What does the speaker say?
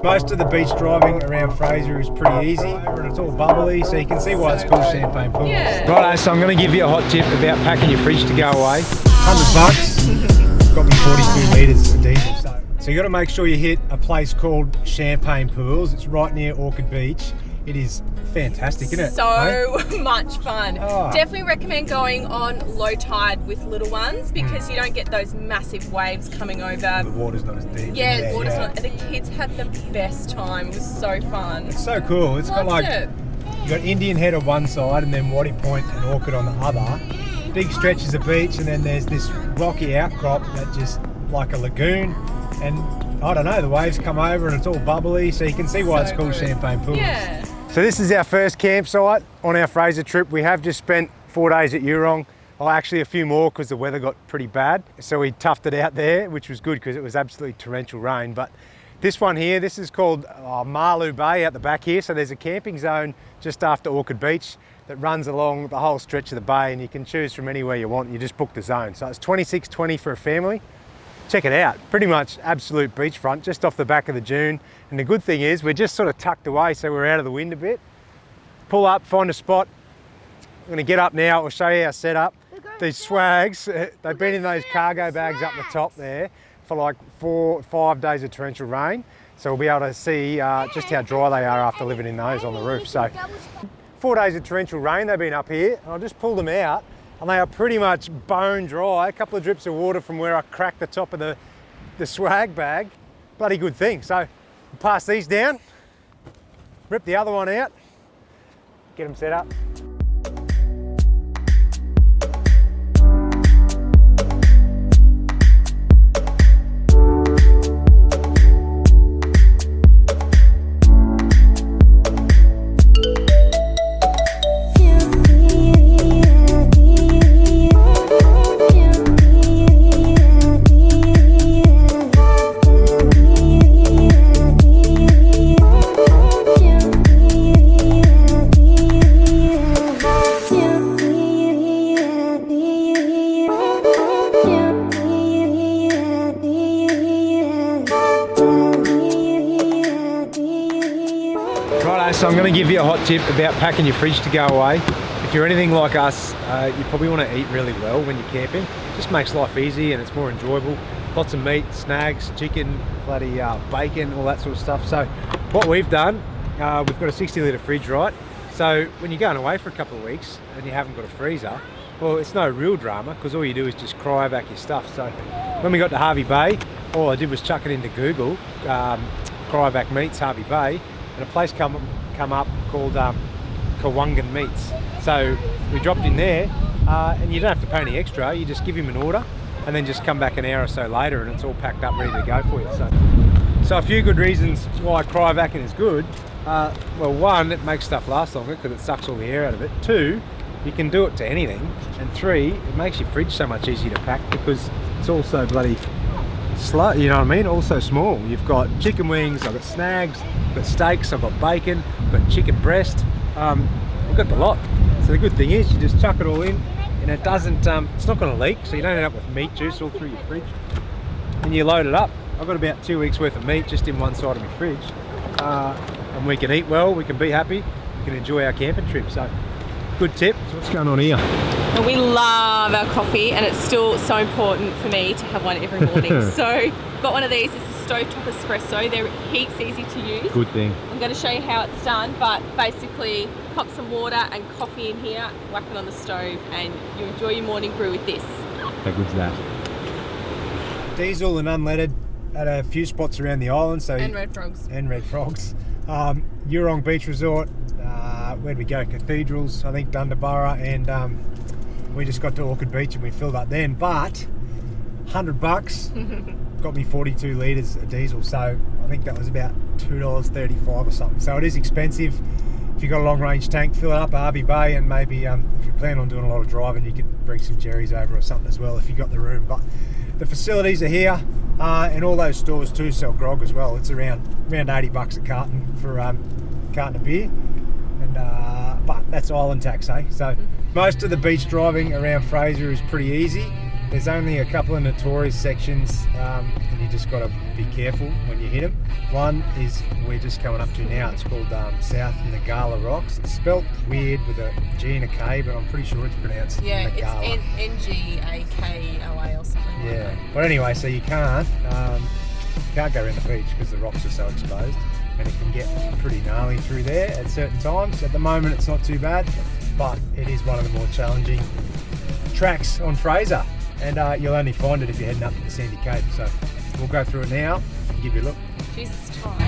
Most of the beach driving around Fraser is pretty easy, and it's all bubbly, so you can see why it's called champagne pools. Yeah. Righto, so I'm going to give you a hot tip about packing your fridge to go away. $100, got me 42 litres of diesel. So you got to make sure you hit a place called Champagne Pools. It's right near Orchard Beach. It is fantastic, isn't it? So much fun. Oh. Definitely recommend going on low tide with little ones because you don't get those massive waves coming over. The water's not as deep. Yeah, the water's not. And the kids had the best time. It was so fun. It's so cool. It's got like, you got Indian Head on one side and then Waddy Point and Orchard on the other. Big stretches of beach, and then there's this rocky outcrop that just like a lagoon. And I don't know, the waves come over and it's all bubbly, so you can see why it's called Champagne Pools. Yeah. So this is our first campsite on our Fraser trip. We have just spent 4 days at Eurong. Oh, actually a few more because the weather got pretty bad. So we toughed it out there, which was good because it was absolutely torrential rain. But this one here, this is called Marloo Bay out the back here. So there's a camping zone just after Orchard Beach that runs along the whole stretch of the bay, and you can choose from anywhere you want. You just book the zone. So it's $26.20 for a family. Check it out, pretty much absolute beachfront, just off the back of the dune. And the good thing is we're just sort of tucked away, so we're out of the wind a bit. Pull up, find a spot. I'm gonna get up now, I'll show you our setup. These swags, they've been in those cargo bags up the top there for like 4 or 5 days of torrential rain. So we'll be able to see just how dry they are after living in those on the roof. So 4 days of torrential rain, they've been up here, and I'll just pull them out. And they are pretty much bone dry. A couple of drips of water from where I cracked the top of the swag bag. Bloody good thing. So we'll pass these down, rip the other one out, get them set up. So I'm going to give you a hot tip about packing your fridge to go away. If you're anything like us, you probably want to eat really well when you're camping. It just makes life easy and it's more enjoyable. Lots of meat, snags, chicken, bloody bacon, all that sort of stuff. So what we've done, we've got a 60 litre fridge, right? So when you're going away for a couple of weeks and you haven't got a freezer, well, it's no real drama because all you do is just cryovac your stuff. So when we got to Hervey Bay, all I did was chuck it into Google, cryovac meats, Hervey Bay, and a place come up called Kawungan Meats. So we dropped in there, and you don't have to pay any extra. You just give him an order, and then just come back an hour or so later, and it's all packed up, ready to go for you. So a few good reasons why cryovacing is good. Well, one, it makes stuff last longer because it sucks all the air out of it. Two, you can do it to anything, and three, it makes your fridge so much easier to pack because it's also bloody slow, you know what I mean? Also small. You've got chicken wings, I've got snags, I've got steaks, I've got bacon, I've got chicken breast. We've got the lot. So the good thing is you just chuck it all in and it doesn't, it's not going to leak, so you don't end up with meat juice all through your fridge. And you load it up. I've got about 2 weeks worth of meat just in one side of my fridge. And we can eat well, we can be happy, we can enjoy our camping trip. So good tip. So what's going on here? And we love our coffee, and it's still so important for me to have one every morning. So got one of these. This is stovetop espresso. They're heaps easy to use. Good thing. I'm going to show you how it's done, but basically pop some water and coffee in here, whack it on the stove, and you enjoy your morning brew with this. How good's that? Diesel and unleaded at a few spots around the island. So And red frogs. And red frogs. Eurong Beach Resort. Where'd we go? Cathedrals, I think Dundabara, and we just got to Orchard Beach and we filled up then. But $100 got me 42 litres of diesel, so I think that was about $2.35 or something. So it is expensive. If you've got a long range tank, fill it up at Hervey Bay, and maybe if you plan on doing a lot of driving, you could bring some jerrys over or something as well if you've got the room. But the facilities are here, and all those stores too sell grog as well. It's around $80 a carton for a carton of beer. But that's island tax, eh? So most of the beach driving around Fraser is pretty easy. There's only a couple of notorious sections, and you just got to be careful when you hit them. One is we're just coming up to now. It's called South Ngkala Rocks. It's spelt weird with a G and a K, but I'm pretty sure it's pronounced Ngkala. It's Ngkala or something. Yeah, but anyway, so you can't go around the beach because the rocks are so exposed, and it can get pretty gnarly through there at certain times. At the moment, it's not too bad, but it is one of the more challenging tracks on Fraser. And you'll only find it if you're heading up to the Sandy Cape. So we'll go through it now and give you a look. Jesus, time.